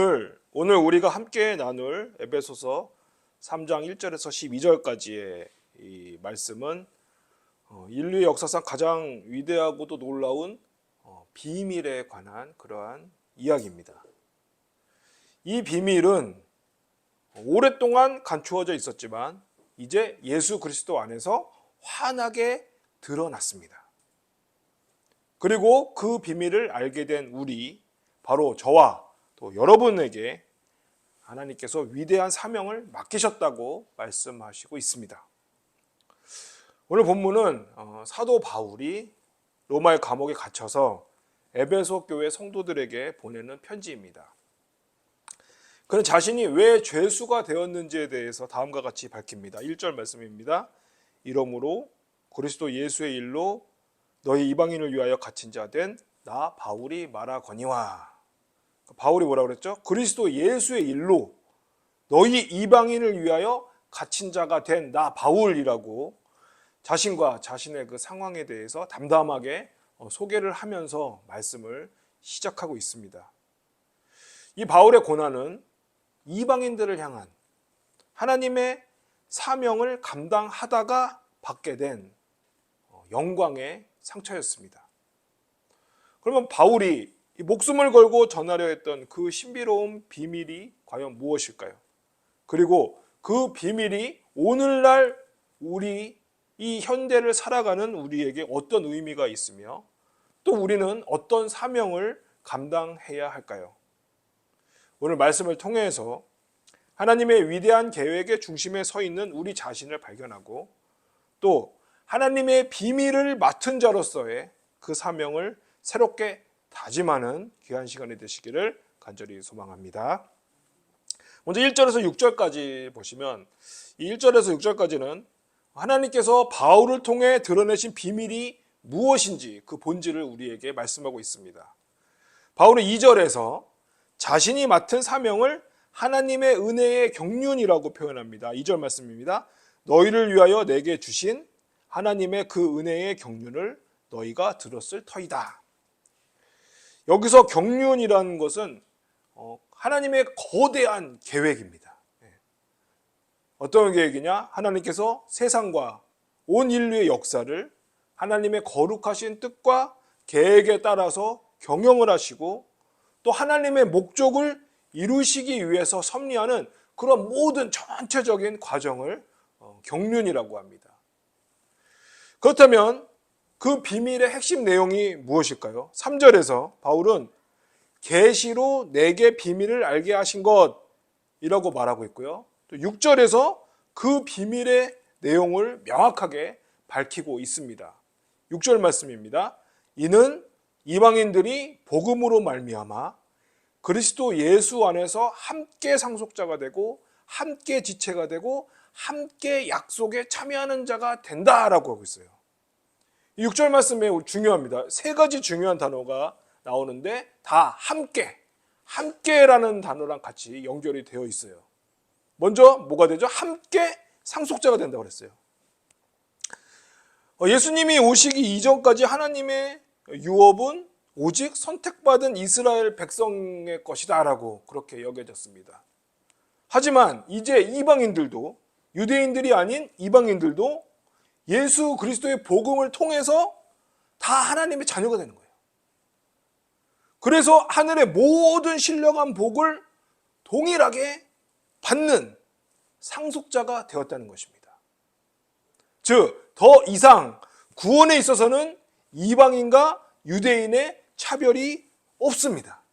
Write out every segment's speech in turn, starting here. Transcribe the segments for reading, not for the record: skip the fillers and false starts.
오늘 우리가 함께 나눌 에베소서 3장 1절에서 12절까지의 이 말씀은 인류의 역사상 가장 위대하고도 놀라운 비밀에 관한 그러한 이야기입니다. 이 비밀은 오랫동안 감추어져 있었지만 이제 예수 그리스도 안에서 환하게 드러났습니다. 그리고 그 비밀을 알게 된 우리, 바로 저와 또 여러분에게 하나님께서 위대한 사명을 맡기셨다고 말씀하시고 있습니다. 오늘 본문은 사도 바울이 로마의 감옥에 갇혀서 에베소 교회 성도들에게 보내는 편지입니다. 그는 자신이 왜 죄수가 되었는지에 대해서 다음과 같이 밝힙니다. 1절 말씀입니다. 이러므로 그리스도 예수의 일로 너희 이방인을 위하여 갇힌 자 된 나 바울이 말하거니와. 바울이 뭐라고 그랬죠? 그리스도 예수의 일로 너희 이방인을 위하여 갇힌 자가 된 나 바울이라고 자신과 자신의 그 상황에 대해서 담담하게 소개를 하면서 말씀을 시작하고 있습니다. 이 바울의 고난은 이방인들을 향한 하나님의 사명을 감당하다가 받게 된 영광의 상처였습니다. 그러면 바울이 목숨을 걸고 전하려 했던 그 신비로운 비밀이 과연 무엇일까요? 그리고 그 비밀이 오늘날 우리 이 현대를 살아가는 우리에게 어떤 의미가 있으며 또 우리는 어떤 사명을 감당해야 할까요? 오늘 말씀을 통해서 하나님의 위대한 계획의 중심에 서 있는 우리 자신을 발견하고 또 하나님의 비밀을 맡은 자로서의 그 사명을 새롭게 다짐하는 귀한 시간이 되시기를 간절히 소망합니다. 먼저 1절에서 6절까지 보시면 이 1절에서 6절까지는 하나님께서 바울을 통해 드러내신 비밀이 무엇인지 그 본질을 우리에게 말씀하고 있습니다. 바울은 2절에서 자신이 맡은 사명을 하나님의 은혜의 경륜이라고 표현합니다. 2절 말씀입니다. 너희를 위하여 내게 주신 하나님의 그 은혜의 경륜을 너희가 들었을 터이다. 여기서 경륜이라는 것은 하나님의 거대한 계획입니다. 어떤 계획이냐? 하나님께서 세상과 온 인류의 역사를 하나님의 거룩하신 뜻과 계획에 따라서 경영을 하시고 또 하나님의 목적을 이루시기 위해서 섭리하는 그런 모든 전체적인 과정을 경륜이라고 합니다. 그렇다면 그 비밀의 핵심 내용이 무엇일까요? 3절에서 바울은 계시로 내게 비밀을 알게 하신 것이라고 말하고 있고요. 또 6절에서 그 비밀의 내용을 명확하게 밝히고 있습니다. 6절 말씀입니다. 이는 이방인들이 복음으로 말미암아 그리스도 예수 안에서 함께 상속자가 되고 함께 지체가 되고 함께 약속에 참여하는 자가 된다라고 하고 있어요. 6절 말씀에 중요합니다. 세 가지 중요한 단어가 나오는데 다 함께라는 단어랑 같이 연결이 되어 있어요. 먼저 뭐가 되죠? 함께 상속자가 된다고 그랬어요. 예수님이 오시기 이전까지 하나님의 유업은 오직 선택받은 이스라엘 백성의 것이다 라고 그렇게 여겨졌습니다. 하지만 이제 이방인들도, 유대인들이 아닌 이방인들도 예수 그리스도의 복음을 통해서 다 하나님의 자녀가 되는 거예요. 그래서 하늘의 모든 신령한 복을 동일하게 받는 상속자가 되었다는 것입니다. 즉, 더 이상 구원에 있어서는 이방인과 유대인의 차별이 없습니다.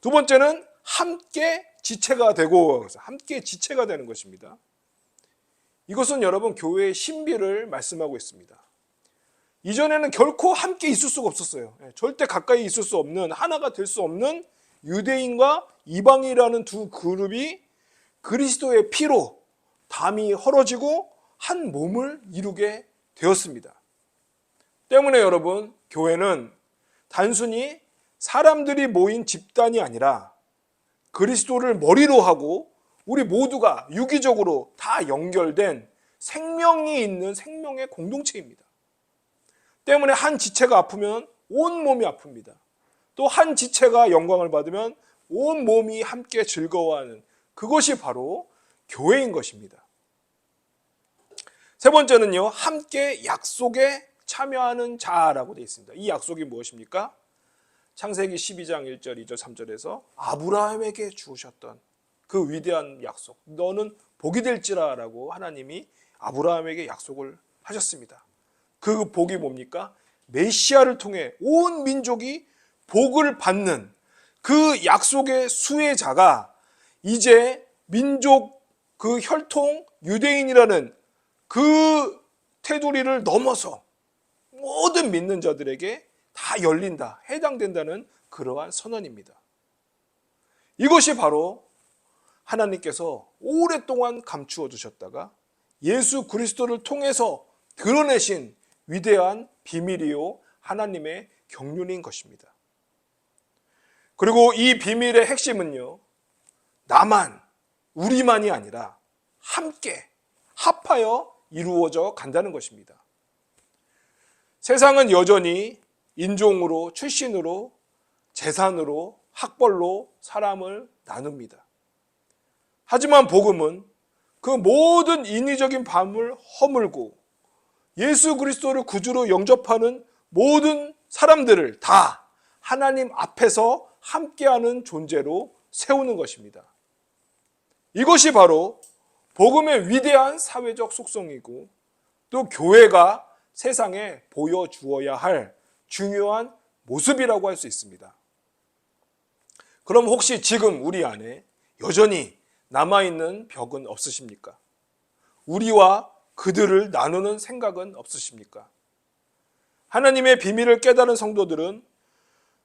두 번째는 함께 지체가 되고 함께 지체가 되는 것입니다. 이것은 여러분 교회의 신비를 말씀하고 있습니다. 이전에는 결코 함께 있을 수가 없었어요. 절대 가까이 있을 수 없는, 하나가 될 수 없는 유대인과 이방인이라는 두 그룹이 그리스도의 피로 담이 헐어지고 한 몸을 이루게 되었습니다. 때문에 여러분, 교회는 단순히 사람들이 모인 집단이 아니라 그리스도를 머리로 하고 우리 모두가 유기적으로 다 연결된 생명이 있는 생명의 공동체입니다. 때문에 한 지체가 아프면 온 몸이 아픕니다. 또 한 지체가 영광을 받으면 온 몸이 함께 즐거워하는 그것이 바로 교회인 것입니다. 세 번째는요, 함께 약속에 참여하는 자라고 되어 있습니다. 이 약속이 무엇입니까? 창세기 12장 1절, 2절, 3절에서 아브라함에게 주셨던 그 위대한 약속, 너는 복이 될지라라고 하나님이 아브라함에게 약속을 하셨습니다. 그 복이 뭡니까? 메시아를 통해 온 민족이 복을 받는 그 약속의 수혜자가 이제 민족 그 혈통 유대인이라는 그 테두리를 넘어서 모든 믿는 자들에게 다 열린다, 해당된다는 그러한 선언입니다. 이것이 바로 하나님께서 오랫동안 감추어 두셨다가 예수 그리스도를 통해서 드러내신 위대한 비밀이요 하나님의 경륜인 것입니다. 그리고 이 비밀의 핵심은요, 나만, 우리만이 아니라 함께 합하여 이루어져 간다는 것입니다. 세상은 여전히 인종으로, 출신으로, 재산으로, 학벌로 사람을 나눕니다. 하지만 복음은 그 모든 인위적인 밤을 허물고 예수 그리스도를 구주로 영접하는 모든 사람들을 다 하나님 앞에서 함께하는 존재로 세우는 것입니다. 이것이 바로 복음의 위대한 사회적 속성이고 또 교회가 세상에 보여주어야 할 중요한 모습이라고 할 수 있습니다. 그럼 혹시 지금 우리 안에 여전히 남아있는 벽은 없으십니까? 우리와 그들을 나누는 생각은 없으십니까? 하나님의 비밀을 깨달은 성도들은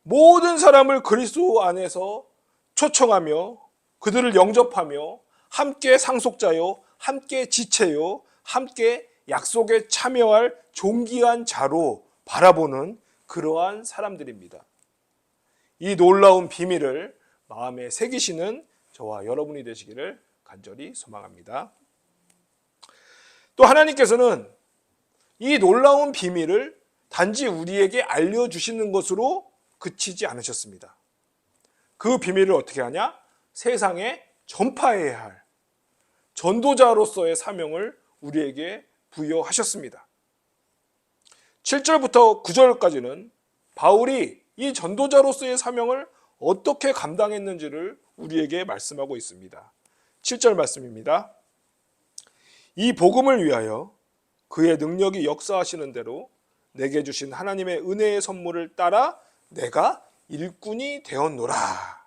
모든 사람을 그리스도 안에서 초청하며 그들을 영접하며 함께 상속자요, 함께 지체요, 함께 약속에 참여할 존귀한 자로 바라보는 그러한 사람들입니다. 이 놀라운 비밀을 마음에 새기시는 저와 여러분이 되시기를 간절히 소망합니다. 또 하나님께서는 이 놀라운 비밀을 단지 우리에게 알려주시는 것으로 그치지 않으셨습니다. 그 비밀을 어떻게 하냐? 세상에 전파해야 할 전도자로서의 사명을 우리에게 부여하셨습니다. 7절부터 9절까지는 바울이 이 전도자로서의 사명을 어떻게 감당했는지를 우리에게 말씀하고 있습니다. 7절 말씀입니다. 이 복음을 위하여 그의 능력이 역사하시는 대로 내게 주신 하나님의 은혜의 선물을 따라 내가 일꾼이 되었노라.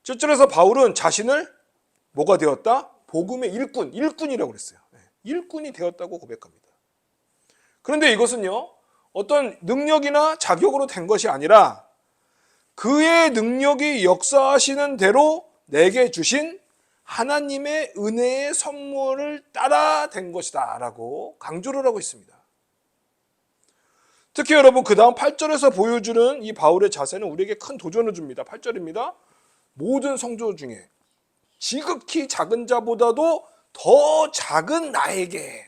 7절에서 바울은 자신을 뭐가 되었다? 복음의 일꾼이라고 그랬어요. 일꾼이 되었다고 고백합니다. 그런데 이것은요, 어떤 능력이나 자격으로 된 것이 아니라 그의 능력이 역사하시는 대로 내게 주신 하나님의 은혜의 선물을 따라 된 것이다 라고 강조를 하고 있습니다. 특히 여러분 그 다음 8절에서 보여주는 이 바울의 자세는 우리에게 큰 도전을 줍니다. 8절입니다. 모든 성도 중에 지극히 작은 자보다도 더 작은 나에게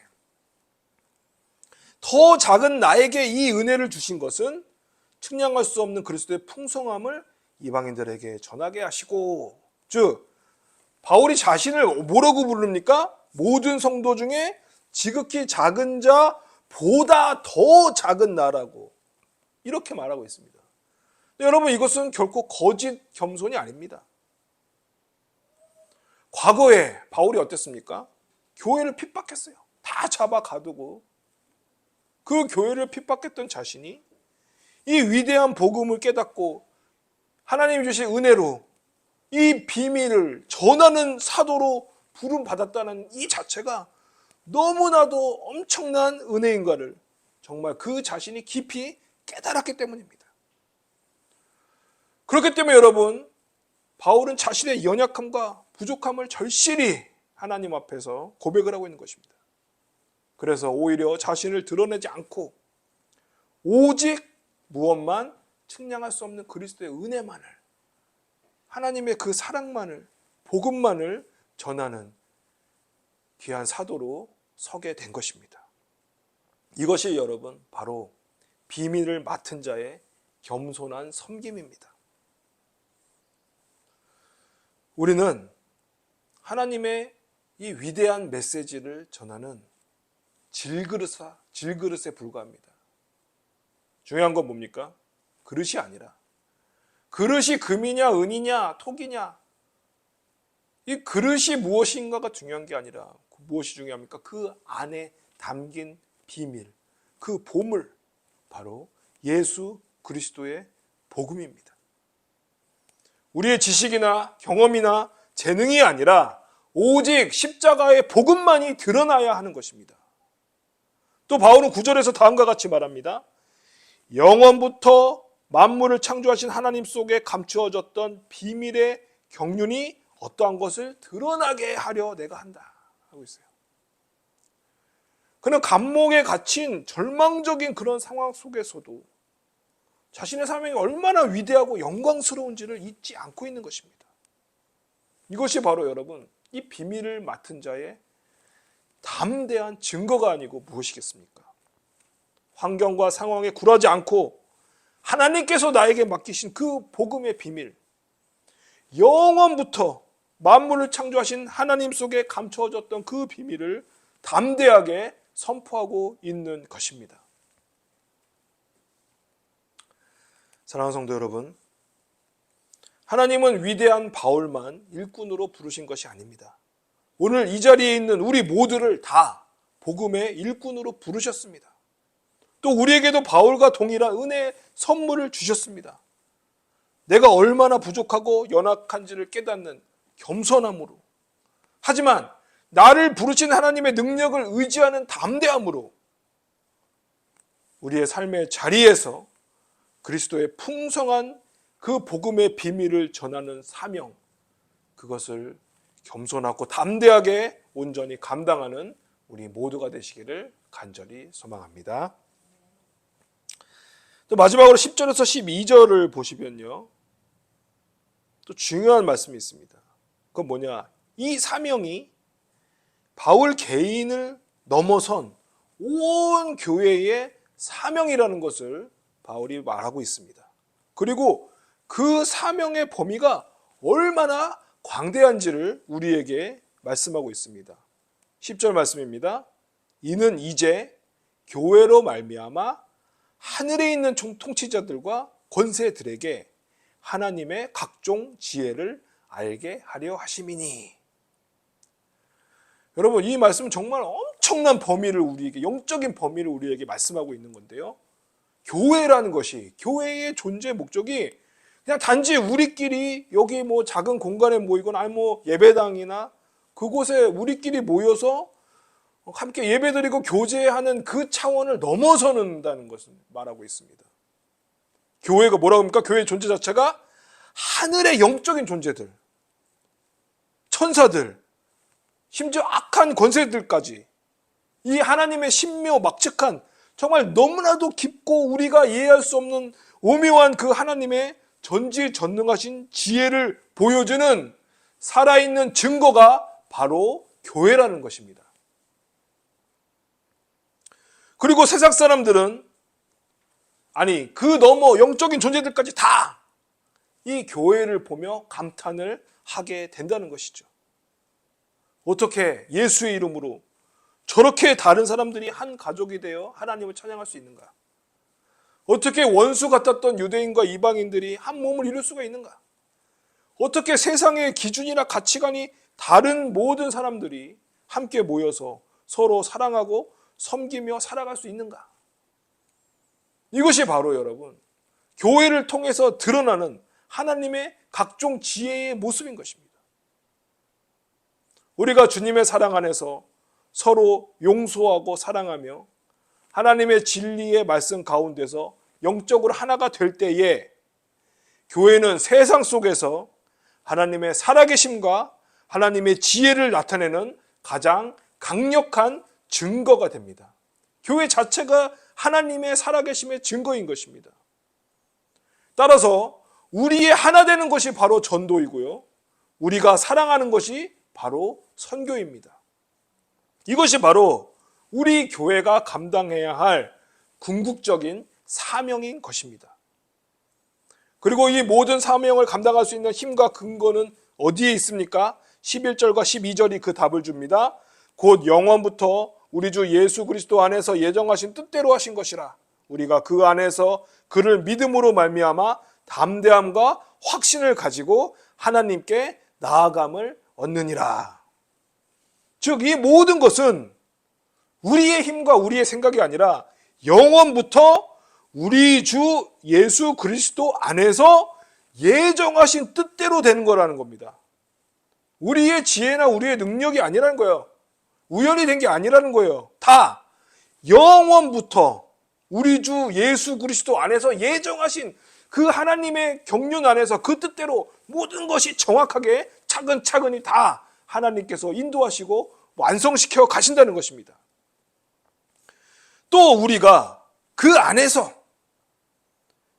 이 은혜를 주신 것은 측량할 수 없는 그리스도의 풍성함을 이방인들에게 전하게 하시고, 즉 바울이 자신을 뭐라고 부릅니까? 모든 성도 중에 지극히 작은 자보다 더 작은 나라고 이렇게 말하고 있습니다. 여러분 이것은 결코 거짓 겸손이 아닙니다. 과거에 바울이 어땠습니까? 교회를 핍박했어요. 다 잡아 가두고 그 교회를 핍박했던 자신이 이 위대한 복음을 깨닫고 하나님이 주신 은혜로 이 비밀을 전하는 사도로 부름받았다는 이 자체가 너무나도 엄청난 은혜인가를 정말 그 자신이 깊이 깨달았기 때문입니다. 그렇기 때문에 여러분, 바울은 자신의 연약함과 부족함을 절실히 하나님 앞에서 고백을 하고 있는 것입니다. 그래서 오히려 자신을 드러내지 않고 오직 무엇만 측량할 수 없는 그리스도의 은혜만을, 하나님의 그 사랑만을, 복음만을 전하는 귀한 사도로 서게 된 것입니다. 이것이 여러분 바로 비밀을 맡은 자의 겸손한 섬김입니다. 우리는 하나님의 이 위대한 메시지를 전하는 질그릇에 불과합니다. 중요한 건 뭡니까? 그릇이 아니라, 그릇이 금이냐 은이냐 톡이냐, 이 그릇이 무엇인가가 중요한 게 아니라 무엇이 중요합니까? 그 안에 담긴 비밀, 그 보물, 바로 예수 그리스도의 복음입니다. 우리의 지식이나 경험이나 재능이 아니라 오직 십자가의 복음만이 드러나야 하는 것입니다. 또 바울은 9절에서 다음과 같이 말합니다. 영원부터 만물을 창조하신 하나님 속에 감추어졌던 비밀의 경륜이 어떠한 것을 드러나게 하려 내가 한다 하고 있어요. 그는 감옥에 갇힌 절망적인 그런 상황 속에서도 자신의 사명이 얼마나 위대하고 영광스러운지를 잊지 않고 있는 것입니다. 이것이 바로 여러분, 이 비밀을 맡은 자의 담대한 증거가 아니고 무엇이겠습니까? 환경과 상황에 굴하지 않고 하나님께서 나에게 맡기신 그 복음의 비밀, 영원부터 만물을 창조하신 하나님 속에 감춰졌던 그 비밀을 담대하게 선포하고 있는 것입니다. 사랑하는 성도 여러분, 하나님은 위대한 바울만 일꾼으로 부르신 것이 아닙니다. 오늘 이 자리에 있는 우리 모두를 다 복음의 일꾼으로 부르셨습니다. 또 우리에게도 바울과 동일한 은혜의 선물을 주셨습니다. 내가 얼마나 부족하고 연약한지를 깨닫는 겸손함으로, 하지만 나를 부르신 하나님의 능력을 의지하는 담대함으로 우리의 삶의 자리에서 그리스도의 풍성한 그 복음의 비밀을 전하는 사명, 그것을 겸손하고 담대하게 온전히 감당하는 우리 모두가 되시기를 간절히 소망합니다. 또 마지막으로 10절에서 12절을 보시면요, 또 중요한 말씀이 있습니다. 그건 뭐냐? 이 사명이 바울 개인을 넘어선 온 교회의 사명이라는 것을 바울이 말하고 있습니다. 그리고 그 사명의 범위가 얼마나 광대한지를 우리에게 말씀하고 있습니다. 10절 말씀입니다. 이는 이제 교회로 말미암아 하늘에 있는 통치자들과 권세들에게 하나님의 각종 지혜를 알게 하려 하심이니. 여러분, 이 말씀은 정말 엄청난 범위를 우리에게, 영적인 범위를 우리에게 말씀하고 있는 건데요. 교회라는 것이, 교회의 존재 목적이 그냥 단지 우리끼리 여기 뭐 작은 공간에 모이거나 아니 뭐 예배당이나 그곳에 우리끼리 모여서 함께 예배드리고 교제하는 그 차원을 넘어서는다는 것을 말하고 있습니다. 교회가 뭐라고 합니까? 교회의 존재 자체가 하늘의 영적인 존재들, 천사들, 심지어 악한 권세들까지 이 하나님의 신묘막측한 정말 너무나도 깊고 우리가 이해할 수 없는 오묘한 그 하나님의 전지전능하신 지혜를 보여주는 살아있는 증거가 바로 교회라는 것입니다. 그리고 세상 사람들은 아니 그 너머 영적인 존재들까지 다 이 교회를 보며 감탄을 하게 된다는 것이죠. 어떻게 예수의 이름으로 저렇게 다른 사람들이 한 가족이 되어 하나님을 찬양할 수 있는가? 어떻게 원수 같았던 유대인과 이방인들이 한 몸을 이룰 수가 있는가? 어떻게 세상의 기준이나 가치관이 다른 모든 사람들이 함께 모여서 서로 사랑하고 섬기며 살아갈 수 있는가? 이것이 바로 여러분, 교회를 통해서 드러나는 하나님의 각종 지혜의 모습인 것입니다. 우리가 주님의 사랑 안에서 서로 용서하고 사랑하며 하나님의 진리의 말씀 가운데서 영적으로 하나가 될 때에 교회는 세상 속에서 하나님의 살아계심과 하나님의 지혜를 나타내는 가장 강력한 증거가 됩니다. 교회 자체가 하나님의 살아계심의 증거인 것입니다. 따라서 우리의 하나 되는 것이 바로 전도이고요, 우리가 사랑하는 것이 바로 선교입니다. 이것이 바로 우리 교회가 감당해야 할 궁극적인 사명인 것입니다. 그리고 이 모든 사명을 감당할 수 있는 힘과 근거는 어디에 있습니까? 11절과 12절이 그 답을 줍니다. 곧 영원부터 우리 주 예수 그리스도 안에서 예정하신 뜻대로 하신 것이라. 우리가 그 안에서 그를 믿음으로 말미암아 담대함과 확신을 가지고 하나님께 나아감을 얻느니라. 즉 이 모든 것은 우리의 힘과 우리의 생각이 아니라 영원부터 우리 주 예수 그리스도 안에서 예정하신 뜻대로 되는 거라는 겁니다. 우리의 지혜나 우리의 능력이 아니라는 거예요. 우연히 된 게 아니라는 거예요. 다 영원부터 우리 주 예수 그리스도 안에서 예정하신 그 하나님의 경륜 안에서 그 뜻대로 모든 것이 정확하게 차근차근히 다 하나님께서 인도하시고 완성시켜 가신다는 것입니다. 또 우리가 그 안에서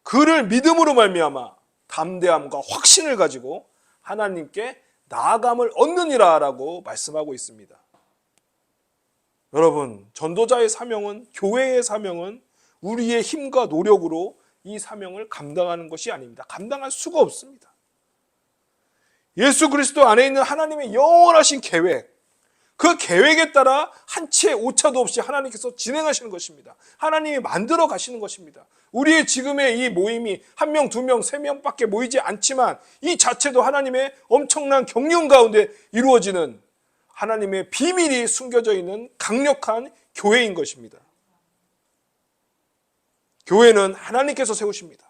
그를 믿음으로 말미암아 담대함과 확신을 가지고 하나님께 나아감을 얻느니라 라고 말씀하고 있습니다. 여러분, 전도자의 사명은, 교회의 사명은 우리의 힘과 노력으로 이 사명을 감당하는 것이 아닙니다. 감당할 수가 없습니다. 예수 그리스도 안에 있는 하나님의 영원하신 계획, 그 계획에 따라 한치의 오차도 없이 하나님께서 진행하시는 것입니다. 하나님이 만들어 가시는 것입니다. 우리의 지금의 이 모임이 1명, 2명, 3명밖에 모이지 않지만 이 자체도 하나님의 엄청난 경륜 가운데 이루어지는 하나님의 비밀이 숨겨져 있는 강력한 교회인 것입니다. 교회는 하나님께서 세우십니다.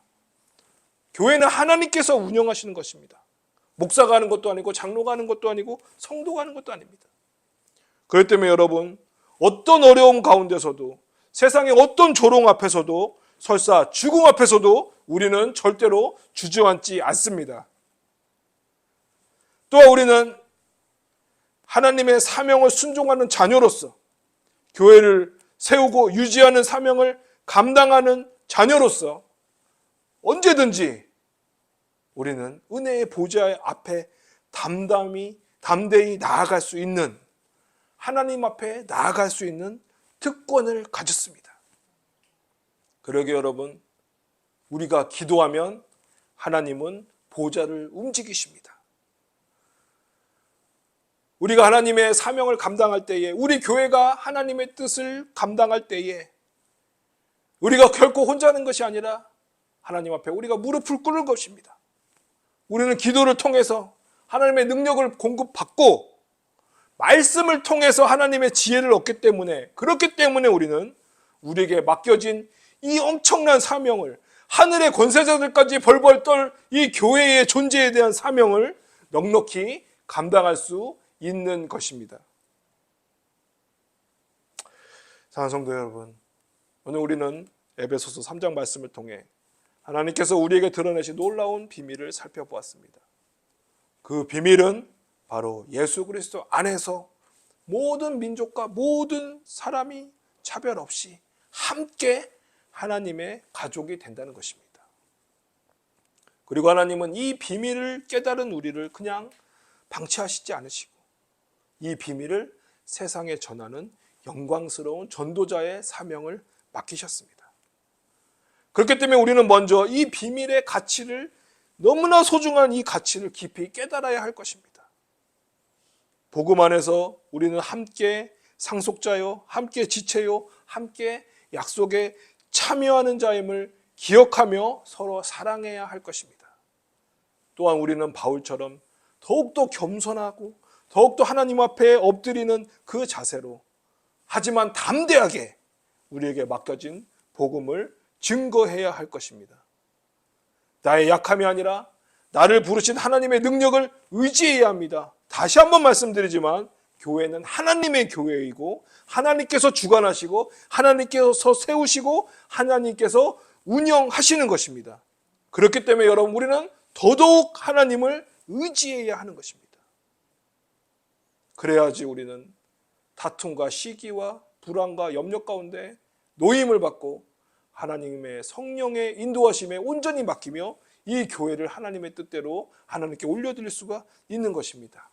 교회는 하나님께서 운영하시는 것입니다. 목사가 하는 것도 아니고 장로가 하는 것도 아니고 성도가 하는 것도 아닙니다. 그렇기 때문에 여러분, 어떤 어려움 가운데서도, 세상의 어떤 조롱 앞에서도, 설사 죽음 앞에서도 우리는 절대로 주저앉지 않습니다. 또한 우리는 하나님의 사명을 순종하는 자녀로서, 교회를 세우고 유지하는 사명을 감당하는 자녀로서 언제든지 우리는 은혜의 보좌 앞에 담대히 나아갈 수 있는, 하나님 앞에 나아갈 수 있는 특권을 가졌습니다. 그러게 여러분, 우리가 기도하면 하나님은 보좌를 움직이십니다. 우리가 하나님의 사명을 감당할 때에, 우리 교회가 하나님의 뜻을 감당할 때에 우리가 결코 혼자 하는 것이 아니라 하나님 앞에 우리가 무릎을 꿇을 것입니다. 우리는 기도를 통해서 하나님의 능력을 공급받고 말씀을 통해서 하나님의 지혜를 얻기 때문에, 그렇기 때문에 우리는 우리에게 맡겨진 이 엄청난 사명을, 하늘의 권세자들까지 벌벌 떨 이 교회의 존재에 대한 사명을 넉넉히 감당할 수 있는 것입니다. 사랑하는 성도 여러분, 오늘 우리는 에베소서 3장 말씀을 통해 하나님께서 우리에게 드러내신 놀라운 비밀을 살펴보았습니다. 그 비밀은 바로 예수 그리스도 안에서 모든 민족과 모든 사람이 차별 없이 함께 하나님의 가족이 된다는 것입니다. 그리고 하나님은 이 비밀을 깨달은 우리를 그냥 방치하시지 않으시고 이 비밀을 세상에 전하는 영광스러운 전도자의 사명을 맡기셨습니다. 그렇기 때문에 우리는 먼저 이 비밀의 가치를, 너무나 소중한 이 가치를 깊이 깨달아야 할 것입니다. 복음 안에서 우리는 함께 상속자요, 함께 지체요, 함께 약속에 참여하는 자임을 기억하며 서로 사랑해야 할 것입니다. 또한 우리는 바울처럼 더욱더 겸손하고 더욱더 하나님 앞에 엎드리는 그 자세로, 하지만 담대하게 우리에게 맡겨진 복음을 증거해야 할 것입니다. 나의 약함이 아니라 나를 부르신 하나님의 능력을 의지해야 합니다. 다시 한번 말씀드리지만 교회는 하나님의 교회이고 하나님께서 주관하시고 하나님께서 세우시고 하나님께서 운영하시는 것입니다. 그렇기 때문에 여러분, 우리는 더더욱 하나님을 의지해야 하는 것입니다. 그래야지 우리는 다툼과 시기와 불안과 염려 가운데 노임을 받고 하나님의 성령의 인도하심에 온전히 맡기며 이 교회를 하나님의 뜻대로 하나님께 올려드릴 수가 있는 것입니다.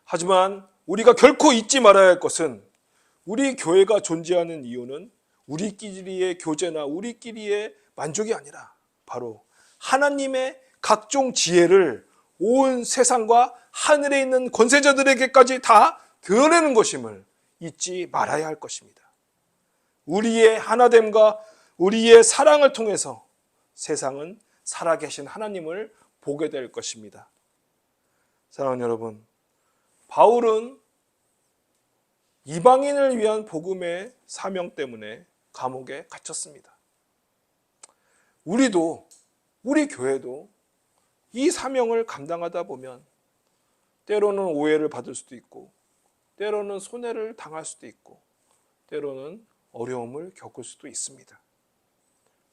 하지만 우리가 결코 잊지 말아야 할 것은, 우리 교회가 존재하는 이유는 우리끼리의 교제나 우리끼리의 만족이 아니라 바로 하나님의 각종 지혜를 온 세상과 하늘에 있는 권세자들에게까지 다 드러내는 것임을 잊지 말아야 할 것입니다. 우리의 하나됨과 우리의 사랑을 통해서 세상은 살아계신 하나님을 보게 될 것입니다. 사랑하는 여러분, 바울은 이방인을 위한 복음의 사명 때문에 감옥에 갇혔습니다. 우리도, 우리 교회도 이 사명을 감당하다 보면 때로는 오해를 받을 수도 있고, 때로는 손해를 당할 수도 있고, 때로는 어려움을 겪을 수도 있습니다.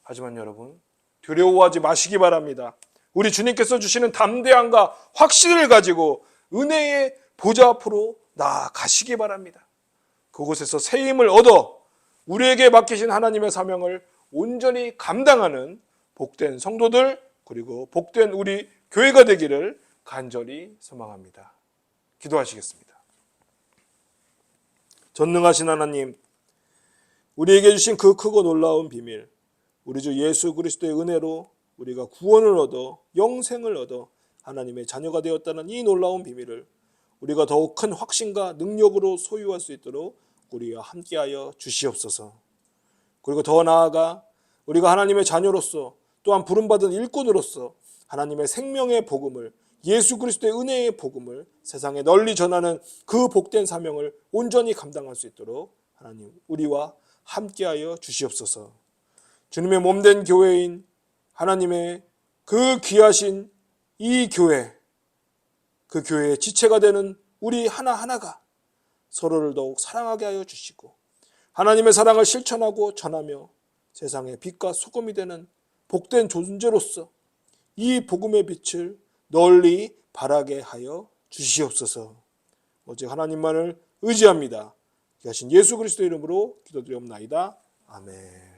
하지만 여러분, 두려워하지 마시기 바랍니다. 우리 주님께서 주시는 담대함과 확신을 가지고 은혜의 보좌 앞으로 나아가시기 바랍니다. 그곳에서 새 힘을 얻어 우리에게 맡기신 하나님의 사명을 온전히 감당하는 복된 성도들, 그리고 복된 우리 교회가 되기를 간절히 소망합니다. 기도하시겠습니다. 전능하신 하나님, 우리에게 주신 그 크고 놀라운 비밀, 우리 주 예수 그리스도의 은혜로 우리가 구원을 얻어 영생을 얻어 하나님의 자녀가 되었다는 이 놀라운 비밀을 우리가 더욱 큰 확신과 능력으로 소유할 수 있도록 우리와 함께하여 주시옵소서. 그리고 더 나아가 우리가 하나님의 자녀로서, 또한 부름받은 일꾼으로서 하나님의 생명의 복음을, 예수 그리스도의 은혜의 복음을 세상에 널리 전하는 그 복된 사명을 온전히 감당할 수 있도록 하나님 우리와 함께하여 주시옵소서. 주님의 몸된 교회인 하나님의 그 귀하신 이 교회, 그 교회의 지체가 되는 우리 하나하나가 서로를 더욱 사랑하게 하여 주시고, 하나님의 사랑을 실천하고 전하며 세상의 빛과 소금이 되는 복된 존재로서 이 복음의 빛을 널리 발하게 하여 주시옵소서. 오직 하나님만을 의지합니다. 귀하신 예수 그리스도의 이름으로 기도드리옵나이다. 아멘.